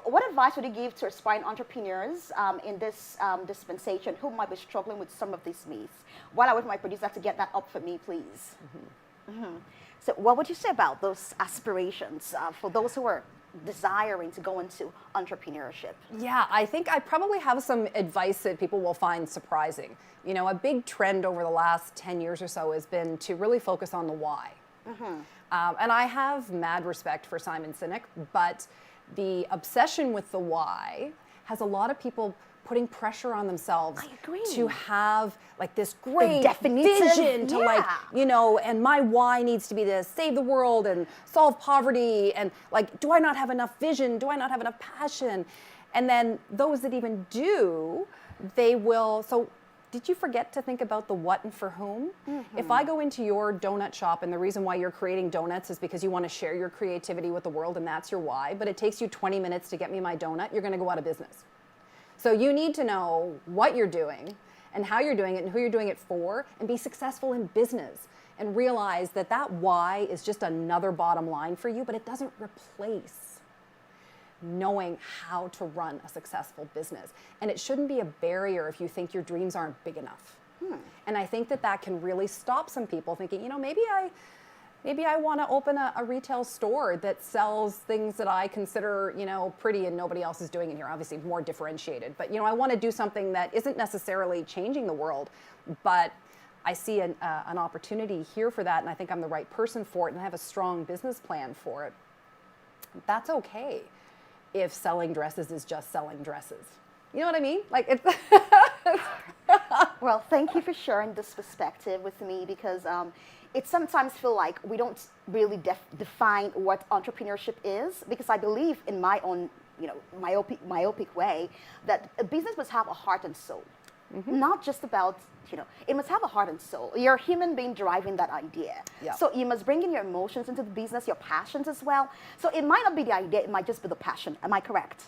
What advice would you give to aspiring entrepreneurs in this dispensation who might be struggling with some of these myths? While I wait for my producer to get that up for me, please. Mm-hmm. Mm-hmm. So what would you say about those aspirations for those who are desiring to go into entrepreneurship? Yeah, I think I probably have some advice that people will find surprising. You know, a big trend over the last 10 years or so has been to really focus on the why. Mm-hmm. And I have mad respect for Simon Sinek, but the obsession with the why has a lot of people putting pressure on themselves to have like this great vision to like, you know, and my why needs to be to save the world and solve poverty, and like, do I not have enough vision? Do I not have enough passion? And then those that even do, they will, so did you forget to think about the what and for whom? Mm-hmm. If I go into your donut shop and the reason why you're creating donuts is because you want to share your creativity with the world and that's your why, but it takes you 20 minutes to get me my donut, you're going to go out of business. So you need to know what you're doing and how you're doing it and who you're doing it for, and be successful in business and realize that that why is just another bottom line for you, but it doesn't replace knowing how to run a successful business. And it shouldn't be a barrier if you think your dreams aren't big enough. And I think that that can really stop some people thinking, you know, maybe Maybe I want to open a retail store that sells things that I consider, pretty and nobody else is doing it here. Obviously more differentiated, but I want to do something that isn't necessarily changing the world, but I see an opportunity here for that, and I think I'm the right person for it, and I have a strong business plan for it. That's okay if selling dresses is just selling dresses. You know what I mean? Like it's Well, thank you for sharing this perspective with me, because it sometimes feel like we don't really define what entrepreneurship is, because I believe in my own, myopic way that a business must have a heart and soul. Not just about, it must have a heart and soul. You're a human being driving that idea. Yeah. So you must bring in your emotions into the business, your passions as well. So it might not be the idea, it might just be the passion. Am I correct?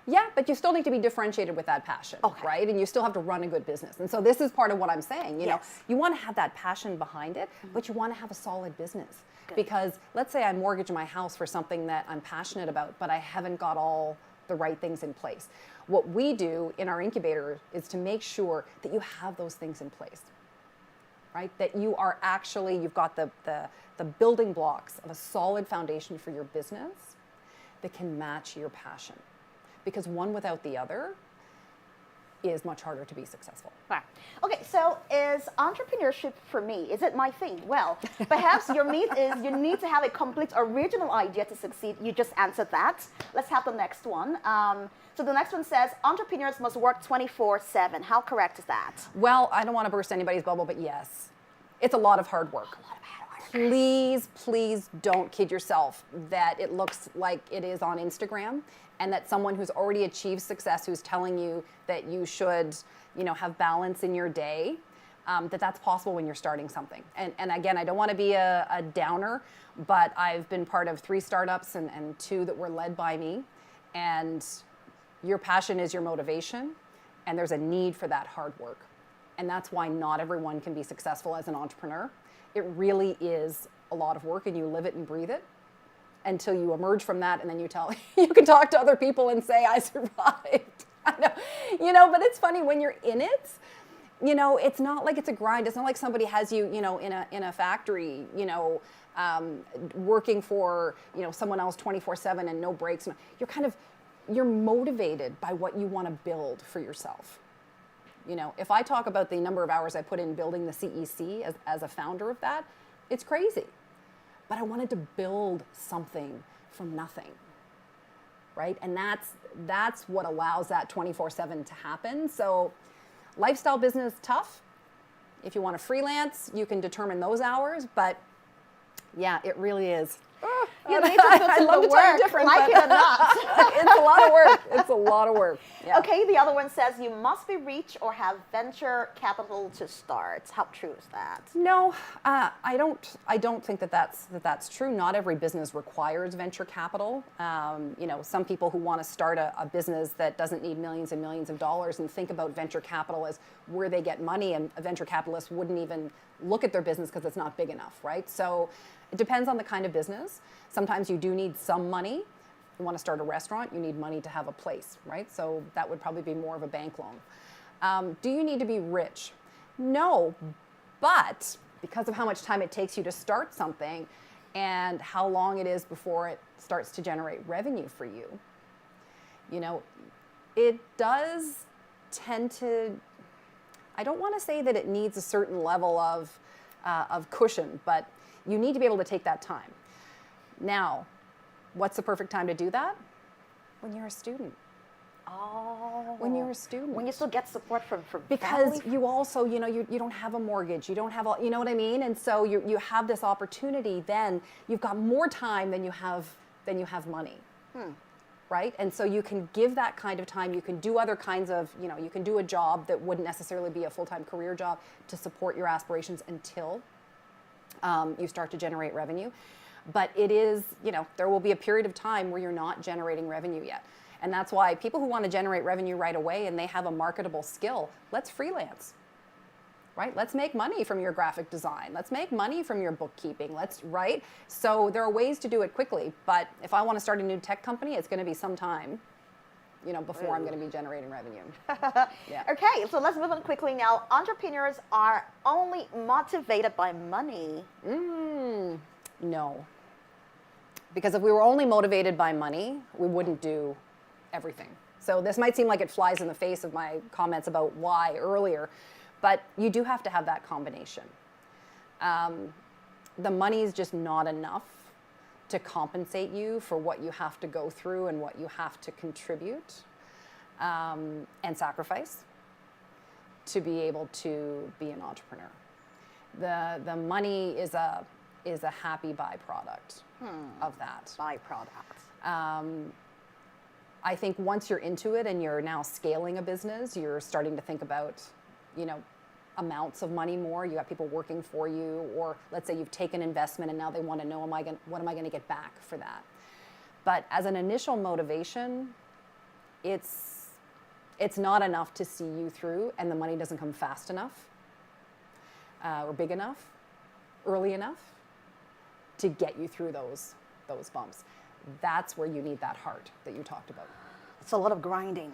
Yeah, but you still need to be differentiated with that passion, right? And you still have to run a good business. And so this is part of what I'm saying. You want to have that passion behind it, but you want to have a solid business. Good. Because let's say I mortgage my house for something that I'm passionate about, but I haven't got all the right things in place. What we do in our incubator is to make sure that you have those things in place, right? That you are actually, you've got the building blocks of a solid foundation for your business that can match your passion. Because one without the other is much harder to be successful. Right. Okay, so is entrepreneurship for me? Is it my thing? Well, perhaps your myth is you need to have a complete original idea to succeed. You just answered that. Let's have the next one. So the next one says entrepreneurs must work 24/7. How correct is that? Well, I don't want to burst anybody's bubble, but yes, it's a lot of hard work. Please, please don't kid yourself that it looks like it is on Instagram, and that someone who's already achieved success, who's telling you that you should, have balance in your day, that's possible when you're starting something. And again, I don't want to be a downer, but I've been part of 3 startups and 2 that were led by me. And your passion is your motivation, and there's a need for that hard work. And that's why not everyone can be successful as an entrepreneur. It really is a lot of work, and you live it and breathe it until you emerge from that, and then you can talk to other people and say, I survived. I know, but it's funny when you're in it, it's not like it's a grind. It's not like somebody has you, in a factory, working for, someone else 24/7 and no breaks. You're motivated by what you want to build for yourself. If I talk about the number of hours I put in building the CEC as a founder of that, it's crazy. But I wanted to build something from nothing, right? And that's what allows that 24/7 to happen. So lifestyle business, tough. If you want to freelance, you can determine those hours, but yeah, it really is. You need to put in the work, like it or not. It's a lot of work. It's a lot of work. Yeah. Okay, the other one says you must be rich or have venture capital to start. How true is that? No, I don't think that's true. Not every business requires venture capital. Some people who want to start a business that doesn't need millions and millions of dollars and think about venture capital as where they get money, and a venture capitalist wouldn't even look at their business because it's not big enough, right? So it depends on the kind of business. Sometimes you do need some money. You want to start a restaurant, you need money to have a place, right? So that would probably be more of a bank loan. Do you need to be rich? No, but because of how much time it takes you to start something and how long it is before it starts to generate revenue for you, it does tend to, I don't want to say that it needs a certain level of cushion, but you need to be able to take that time. Now, what's the perfect time to do that? When you're a student. Oh. When you're a student. When you still get support from because family. you also, you don't have a mortgage, you don't have all, you know what I mean? And so you have this opportunity, then you've got more time than you have money. Right? And so you can give that kind of time, you can do other kinds of, you can do a job that wouldn't necessarily be a full-time career job to support your aspirations until you start to generate revenue. But it is, there will be a period of time where you're not generating revenue yet. And that's why people who want to generate revenue right away and they have a marketable skill, let's freelance, right? Let's make money from your graphic design. Let's make money from your bookkeeping. Right? So there are ways to do it quickly. But if I want to start a new tech company, it's going to be some time, before I'm going to be generating revenue. Yeah. Okay, so let's move on quickly now. Entrepreneurs are only motivated by money. no. Because if we were only motivated by money, we wouldn't do everything. So this might seem like it flies in the face of my comments about why earlier, but you do have to have that combination. The money is just not enough to compensate you for what you have to go through and what you have to contribute and sacrifice to be able to be an entrepreneur. The money is a happy byproduct of that. Byproduct. I think once you're into it and you're now scaling a business, you're starting to think about, amounts of money more. You got people working for you, or let's say you've taken investment and now they want to know, what am I going to get back for that? But as an initial motivation, it's not enough to see you through, and the money doesn't come fast enough, or big enough, early enough to get you through those bumps. That's where you need that heart that you talked about. It's a lot of grinding.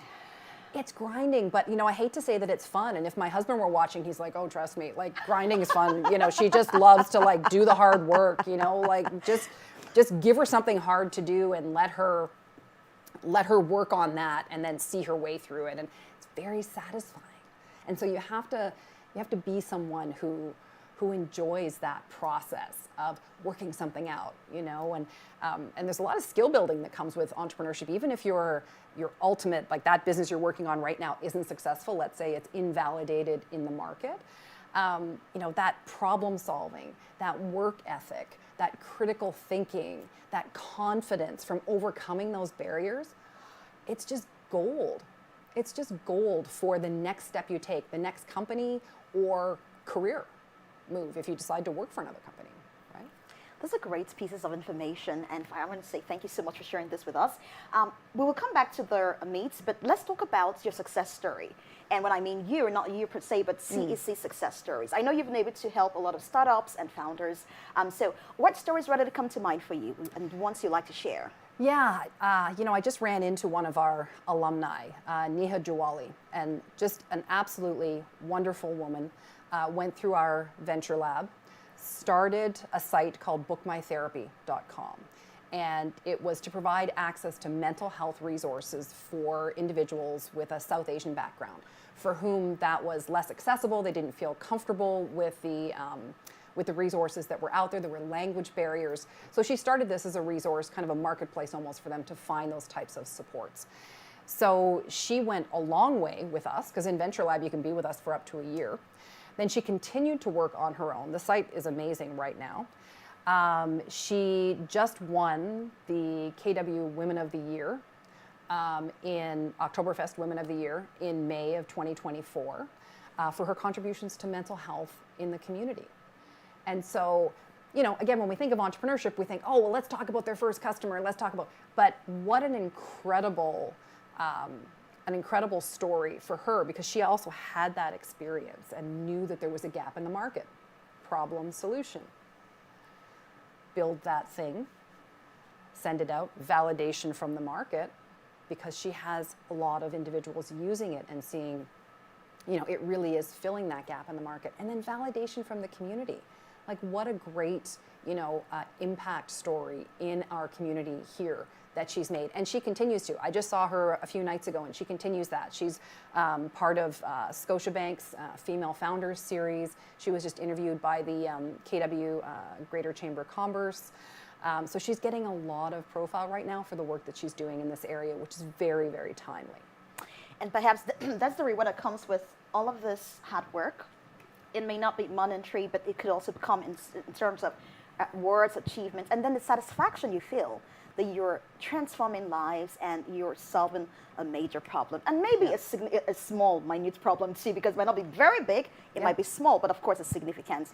It's grinding, but I hate to say that it's fun. And if my husband were watching, he's like, "Oh, trust me, like grinding is fun." She just loves to like do the hard work. Like just give her something hard to do and let her work on that, and then see her way through it. And it's very satisfying. And so you have to be someone who enjoys that process of working something out, and there's a lot of skill building that comes with entrepreneurship. Even if your ultimate, like that business you're working on right now isn't successful, let's say it's invalidated in the market, that problem solving, that work ethic, that critical thinking, that confidence from overcoming those barriers, it's just gold. It's just gold for the next step you take, the next company or career move if you decide to work for another company, right? Those are great pieces of information, and I want to say thank you so much for sharing this with us. We will come back to the meets, but let's talk about your success story. And when I mean you, not you per se, but CEC success stories. I know you've been able to help a lot of startups and founders. So what stories ready to come to mind for you, and ones you'd like to share? Yeah, I just ran into one of our alumni, Neha Jawali, and just an absolutely wonderful woman. Went through our venture lab, started a site called bookmytherapy.com. And it was to provide access to mental health resources for individuals with a South Asian background, for whom that was less accessible. They didn't feel comfortable with the resources that were out there. There were language barriers. So she started this as a resource, kind of a marketplace almost, for them to find those types of supports. So she went a long way with us, because in Venture Lab you can be with us for up to a year. Then she continued to work on her own. The site is amazing right now. She just won the KW Women of the Year in Oktoberfest Women of the Year in May of 2024 for her contributions to mental health in the community. And so, again, when we think of entrepreneurship, we think, oh, well, let's talk about their first customer. But what an incredible story for her, because she also had that experience and knew that there was a gap in the market. Problem, solution. Build that thing, send it out, validation from the market, because she has a lot of individuals using it and seeing, it really is filling that gap in the market. And then validation from the community. Like, what a great, impact story in our community here that she's made. And she continues to. I just saw her a few nights ago, and she continues that. She's part of Scotiabank's Female Founders Series. She was just interviewed by the KW Greater Chamber of Commerce. So she's getting a lot of profile right now for the work that she's doing in this area, which is very, very timely. And perhaps that's the reward that comes with all of this hard work. It may not be monetary, but it could also come in terms of words, achievements, and then the satisfaction you feel that you're transforming lives and you're solving a major problem. And maybe a small, minute problem too, because it might not be very big, it might be small, but of course it's significant.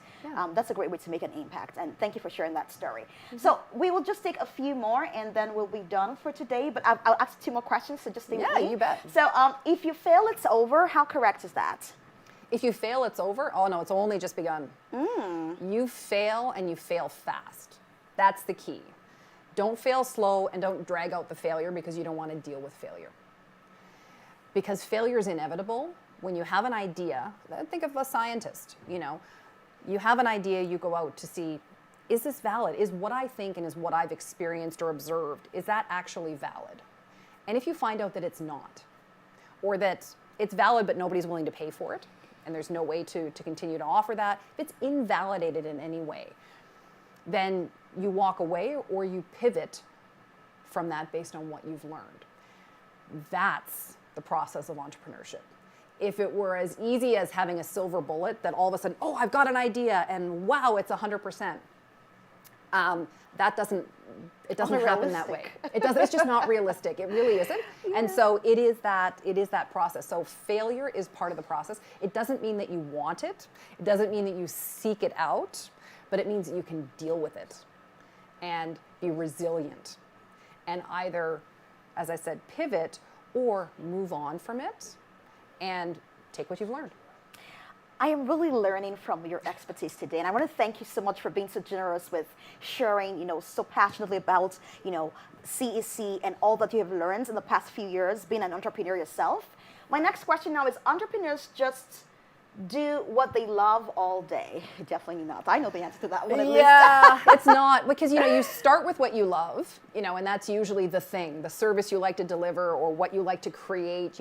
That's a great way to make an impact. And thank you for sharing that story. So we will just take a few more and then we'll be done for today. But I'll ask 2 more questions, so just stay with me. Yeah, you bet. So if you fail, it's over. How correct is that? If you fail, it's over? Oh no, it's only just begun. You fail, and you fail fast. That's the key. Don't fail slow, and don't drag out the failure, because you don't want to deal with failure. Because failure is inevitable. When you have an idea, think of a scientist, you have an idea, you go out to see is this valid? Is what I think and is what I've experienced or observed, is that actually valid? And if you find out that it's not, or that it's valid but nobody's willing to pay for it, and there's no way to continue to offer that, if it's invalidated in any way, then you walk away or you pivot from that based on what you've learned. That's the process of entrepreneurship. If it were as easy as having a silver bullet that all of a sudden, oh, I've got an idea and wow, it's 100%. That doesn't happen that way. It's just not realistic. It really isn't. Yeah. And so it is that process. So failure is part of the process. It doesn't mean that you want it. It doesn't mean that you seek it out, but it means that you can deal with it and be resilient and either, as I said, pivot or move on from it and take what you've learned. I am really learning from your expertise today, and I want to thank you so much for being so generous with sharing, so passionately about, CEC and all that you have learned in the past few years being an entrepreneur yourself. My next question now is, entrepreneurs just do what they love all day? Definitely not. I know the answer to that one at least. Yeah, it's not, because you start with what you love, and that's usually the thing, the service you like to deliver or what you like to create.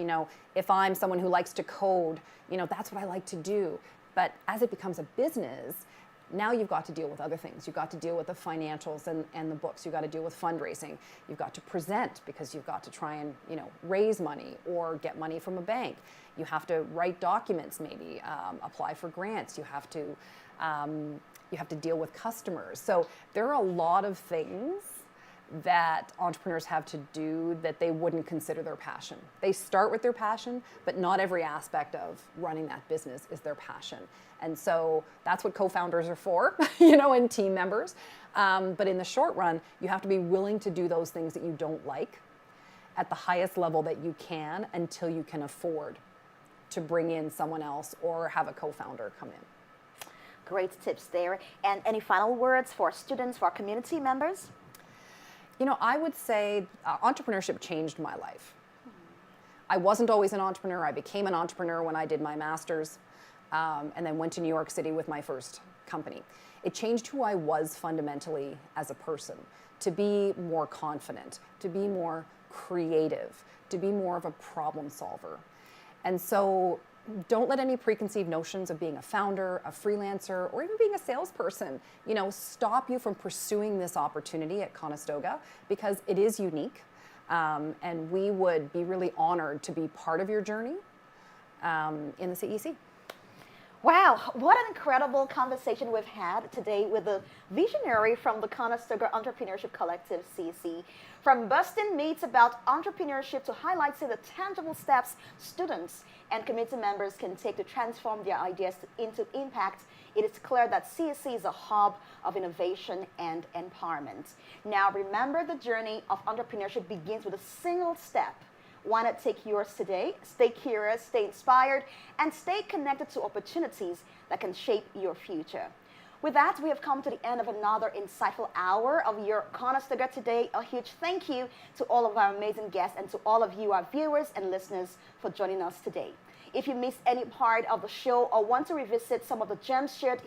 If I'm someone who likes to code, that's what I like to do. But as it becomes a business, now you've got to deal with other things. You've got to deal with the financials and the books. You've got to deal with fundraising. You've got to present because you've got to try and raise money or get money from a bank. You have to write documents, maybe apply for grants. You have to deal with customers. So there are a lot of things that entrepreneurs have to do that they wouldn't consider their passion. They start with their passion, but not every aspect of running that business is their passion. And so that's what co-founders are for, and team members. But in the short run, you have to be willing to do those things that you don't like at the highest level that you can until you can afford to bring in someone else or have a co-founder come in. Great tips there. And any final words for students, for our community members? I would say entrepreneurship changed my life. I wasn't always an entrepreneur. I became an entrepreneur when I did my master's and then went to New York City with my first company. It changed who I was fundamentally as a person, to be more confident, to be more creative, to be more of a problem solver. And so don't let any preconceived notions of being a founder, a freelancer, or even being a salesperson, stop you from pursuing this opportunity at Conestoga, because it is unique. And we would be really honored to be part of your journey in the CEC. Wow, what an incredible conversation we've had today with the visionary from the Conestoga Entrepreneurship Collective, CEC. From busting myths about entrepreneurship to highlighting the tangible steps students and community members can take to transform their ideas into impact, it is clear that CEC is a hub of innovation and empowerment. Now, remember, the journey of entrepreneurship begins with a single step. Why not take yours today? Stay curious, stay inspired, and stay connected to opportunities that can shape your future. With that, we have come to the end of another insightful hour of your Conestoga Today. A huge thank you to all of our amazing guests and to all of you, our viewers and listeners, for joining us today. If you missed any part of the show or want to revisit some of the gems shared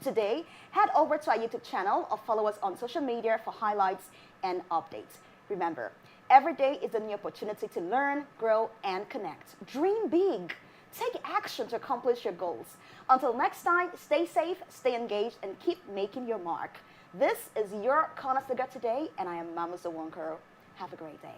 today, head over to our YouTube channel or follow us on social media for highlights and updates. Remember, every day is a new opportunity to learn, grow, and connect. Dream big. Take action to accomplish your goals. Until next time, stay safe, stay engaged, and keep making your mark. This is your Conestoga Today, and I am Mama Zawonkaro. Have a great day.